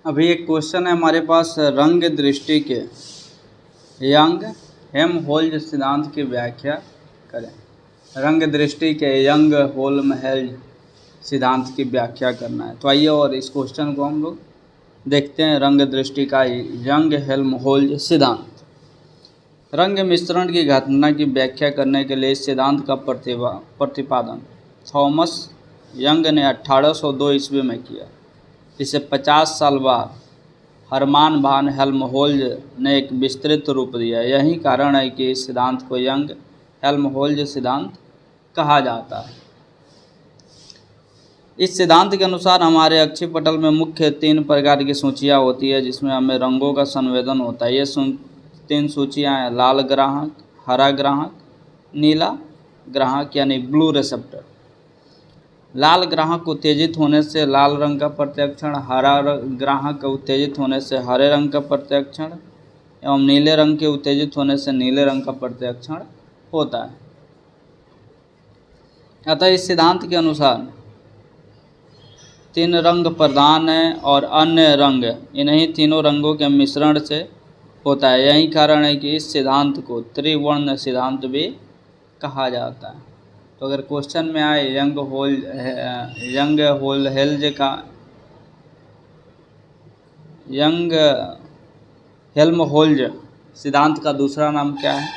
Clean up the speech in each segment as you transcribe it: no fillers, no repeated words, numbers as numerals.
अभी एक क्वेश्चन है हमारे पास, रंग दृष्टि के यंग हेल्महोल्ट्ज सिद्धांत की व्याख्या करें। रंग दृष्टि के यंग हेल्महोल्ट्ज सिद्धांत की व्याख्या करना है। तो आइए और इस क्वेश्चन को हम लोग देखते हैं। रंग दृष्टि का यंग हेल्महोल्ट्ज सिद्धांत। रंग मिश्रण की घटना की व्याख्या करने के लिए इस सिद्धांत का प्रतिपादन थॉमस यंग ने 1802 ईस्वी में किया। इसे 50 साल बाद हरमान वान हेल्महोल्ट्ज ने एक विस्तृत रूप दिया। यही कारण है कि इस सिद्धांत को यंग हेल्महोल्ट्ज सिद्धांत कहा जाता है। इस सिद्धांत के अनुसार हमारे अक्षीय पटल में मुख्य 3 प्रकार की सूचियाँ होती है, जिसमें हमें रंगों का संवेदन होता है। ये 3 सूचियाँ हैं: लाल ग्राहक, हरा ग्राहक, नीला ग्राहक यानी ब्लू रिसेप्टर। लाल ग्राहक उत्तेजित होने से लाल रंग का प्रत्यक्षण, हरा ग्राहक उत्तेजित होने से हरे रंग का प्रत्यक्षण एवं नीले रंग के उत्तेजित होने से नीले रंग का प्रत्यक्षण होता है। अतः इस सिद्धांत के अनुसार 3 रंग प्रधान हैं और अन्य रंग इन्हीं तीनों रंगों के मिश्रण से होता है। यही कारण है कि इस सिद्धांत को त्रिवर्ण सिद्धांत भी कहा जाता है। तो अगर क्वेश्चन में आए यंग हेल्महोल्ट्ज सिद्धांत का दूसरा नाम क्या है,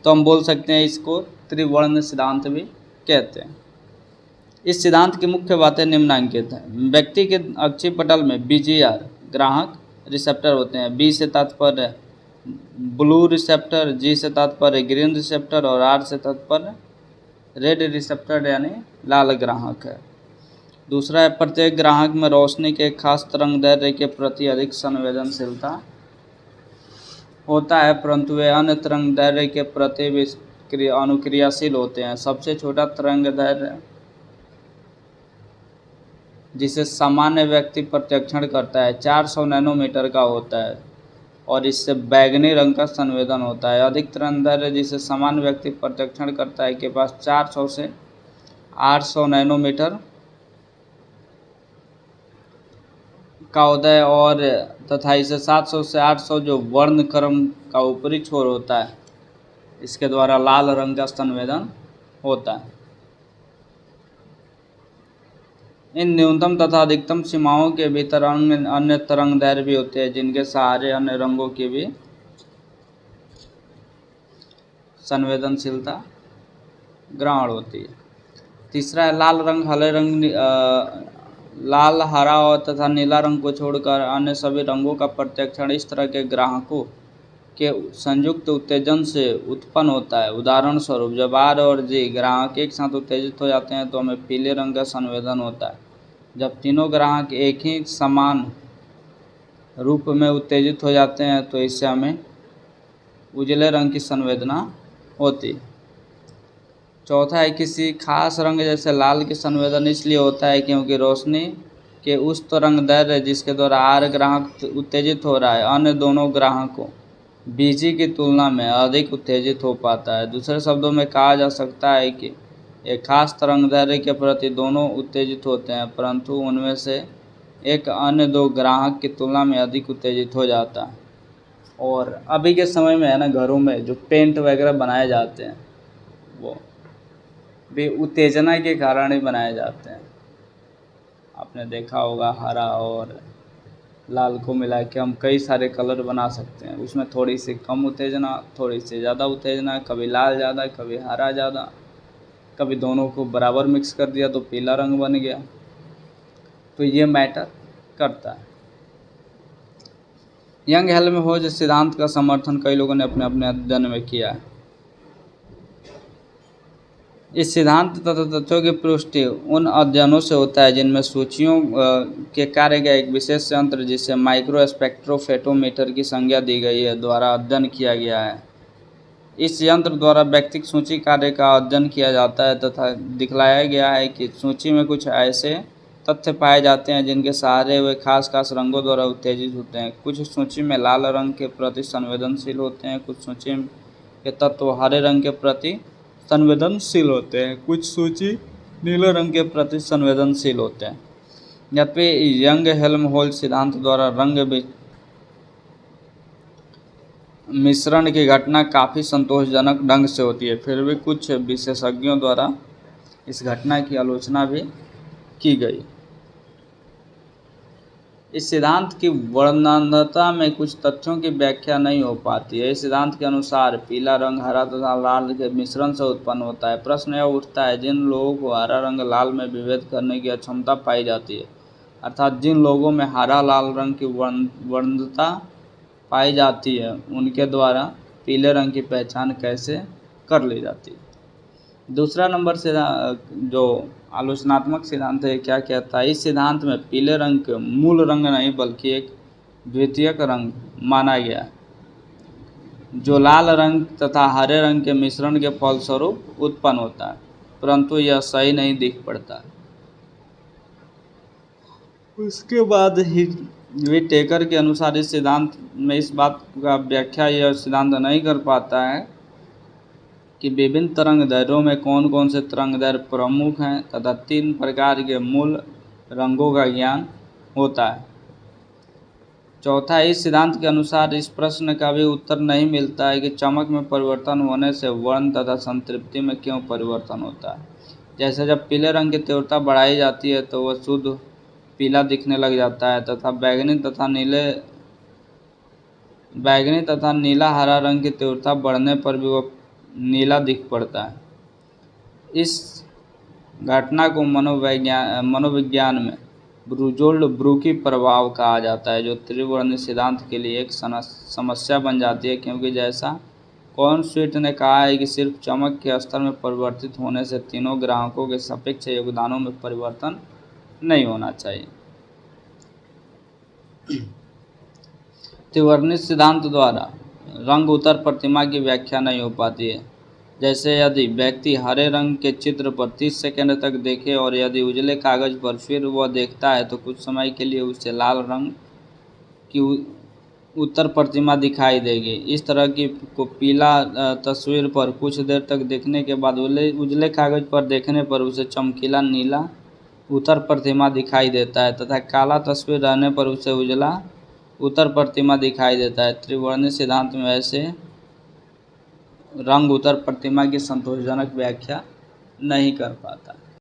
तो हम बोल सकते हैं इसको त्रिवर्ण सिद्धांत भी कहते हैं। इस सिद्धांत की मुख्य बातें निम्नलिखित हैं। व्यक्ति के अक्षीय पटल में BGR ग्राहक रिसेप्टर होते हैं। B से तात्पर्य ब्लू रिसेप्टर, G से तात्पर्य ग्रीन रिसेप्टर और R से तात्पर्य रेड रिसेप्टर यानी लाल ग्राहक है। दूसरा है, प्रत्येक ग्राहक में रोशनी के खास तरंगदैर्घ्य के प्रति अधिक संवेदनशीलता होता है, परंतु वे अन्य तरंगदैर्घ्य के प्रति भी अनुक्रियाशील होते हैं। सबसे छोटा तरंगदैर्घ्य जिसे सामान्य व्यक्ति प्रत्यक्षण करता है 400 नैनोमीटर का होता है और इससे बैगनी रंग का संवेदन होता है। अधिक तरंगदैर्घ्य जिसे सामान्य व्यक्ति प्रत्यक्षण करता है के पास 400 से 800 नैनोमीटर का होता है और तथा इसे 700 से 800 जो वर्णक्रम का ऊपरी छोर होता है, इसके द्वारा लाल रंग का संवेदन होता है। इन न्यूनतम तथा अधिकतम सीमाओं के भीतर अन्य तरंगदैर्घ्य भी होते हैं, जिनके सहारे अन्य रंगों की भी संवेदनशीलता ग्रहण होती है। तीसरा है, लाल रंग, लाल, हरा और तथा नीला रंग को छोड़कर अन्य सभी रंगों का प्रत्यक्षण इस तरह के ग्राहकों के संयुक्त उत्तेजन से उत्पन्न होता है। उदाहरण स्वरूप, जब R और G ग्राहक एक साथ उत्तेजित हो जाते हैं तो हमें पीले रंग का संवेदन होता है। जब तीनों ग्राहक एक ही समान रूप में उत्तेजित हो जाते हैं तो इससे हमें उजले रंग की संवेदना होती है। चौथा है, किसी खास रंग जैसे लाल की संवेदन इसलिए होता है क्योंकि रोशनी के उस तरंगदैर्घ्य जिसके द्वारा R ग्राहक उत्तेजित हो रहा है अन्य दोनों ग्राहकों BG की तुलना में अधिक उत्तेजित हो पाता है। दूसरे शब्दों में कहा जा सकता है कि एक खास तरंगदैर्घ्य के प्रति दोनों उत्तेजित होते हैं, परंतु उनमें से एक अन्य 2 ग्राहक की तुलना में अधिक उत्तेजित हो जाता है। और अभी के समय में है ना, घरों में जो पेंट वगैरह बनाए जाते हैं वो भी उत्तेजना के कारण ही बनाए जाते हैं। आपने देखा होगा, हरा और लाल को मिला के हम कई सारे कलर बना सकते हैं। उसमें थोड़ी सी कम उत्तेजना, थोड़ी सी ज़्यादा उत्तेजना, कभी लाल ज़्यादा, कभी हरा ज़्यादा, कभी दोनों को बराबर मिक्स कर दिया तो पीला रंग बन गया। तो ये मैटर करता है। यंग हेल्महोल्ट्ज सिद्धांत का समर्थन कई लोगों ने अपने अपने अध्ययन में किया है। इस सिद्धांत तथा तथ्यों की पुष्टि उन अध्ययनों से होता है जिनमें सूचियों के कार्य का एक विशेष यंत्र जिसे माइक्रो स्पेक्ट्रोफोटोमीटर की संज्ञा दी गई है द्वारा अध्ययन किया गया है। इस यंत्र द्वारा व्यक्तिगत सूची कार्य का अध्ययन किया जाता है तथा दिखलाया गया है कि सूची में कुछ ऐसे तथ्य पाए जाते हैं जिनके सहारे वे खास रंगों द्वारा उत्तेजित होते हैं। कुछ सूची में लाल रंग के प्रति संवेदनशील होते हैं, कुछ सूची के तत्व हरे रंग के प्रति संवेदनशील होते हैं, कुछ सूची नीले रंग के प्रति संवेदनशील होते हैं। यद्यपि यंग हेल्महोल्ट्ज सिद्धांत द्वारा रंग मिश्रण की घटना काफ़ी संतोषजनक ढंग से होती है, फिर भी कुछ विशेषज्ञों द्वारा इस घटना की आलोचना भी की गई। इस सिद्धांत की वर्णनता में कुछ तथ्यों की व्याख्या नहीं हो पाती है। इस सिद्धांत के अनुसार पीला रंग हरा तथा लाल के मिश्रण से उत्पन्न होता है। प्रश्न यह उठता है, जिन लोगों को हरा रंग लाल में विभेद करने की अक्षमता पाई जाती है, अर्थात जिन लोगों में हरा लाल रंग की वर्णनता पाई जाती है, उनके द्वारा पीले रंग की पहचान कैसे कर ली जाती है। दूसरा नंबर से जो आलोचनात्मक सिद्धांत है, क्या कहता है, इस सिद्धांत में पीले रंग के मूल रंग नहीं बल्कि एक द्वितीयक रंग माना गया है, जो लाल रंग तथा हरे रंग के मिश्रण के फलस्वरूप उत्पन्न होता है, परंतु यह सही नहीं दिख पड़ता है। उसके बाद ही विटेकर के अनुसार इस सिद्धांत में इस बात का व्याख्या यह सिद्धांत नहीं कर पाता है कि विभिन्न तरंग दैर्घ्यों में कौन कौन से तरंग दैर्घ्य प्रमुख हैं तथा 3 प्रकार के मूल रंगों का ज्ञान होता है। चौथा, इस सिद्धांत के अनुसार इस प्रश्न का भी उत्तर नहीं मिलता है कि चमक में परिवर्तन होने से वर्ण तथा संतृप्ति में क्यों परिवर्तन होता है। जैसे जब पीले रंग की तीव्रता बढ़ाई जाती है तो वह शुद्ध पीला दिखने लग जाता है तथा बैगनी तथा नीला हरा रंग की तीव्रता बढ़ने पर भी वह नीला दिख पड़ता है। इस घटना को मनोविज्ञान में ब्रुजोल्ड-ब्रुकी प्रभाव कहा जाता है, जो त्रिवर्णी सिद्धांत के लिए एक समस्या बन जाती है, क्योंकि जैसा कॉर्नस्वीट ने कहा है कि सिर्फ चमक के स्तर में परिवर्तित होने से तीनों ग्राहकों के सापेक्ष योगदानों में परिवर्तन नहीं होना चाहिए। त्रिवर्णी सिद्धांत द्वारा रंग उत्तर प्रतिमा की व्याख्या नहीं हो पाती है। जैसे यदि व्यक्ति हरे रंग के चित्र पर 30 सेकंड तक देखे और यदि उजले कागज पर फिर वह देखता है तो कुछ समय के लिए उसे लाल रंग की उत्तर प्रतिमा दिखाई देगी। इस तरह की को पीला तस्वीर पर कुछ देर तक देखने के बाद उजले कागज पर देखने पर उसे चमकीला नीला उत्तर प्रतिमा दिखाई देता है तथा काला तस्वीर रहने पर उसे उजला उत्तर प्रतिमा दिखाई देता है। त्रिवर्णी सिद्धांत में ऐसे रंग उत्तर प्रतिमा की संतोषजनक व्याख्या नहीं कर पाता।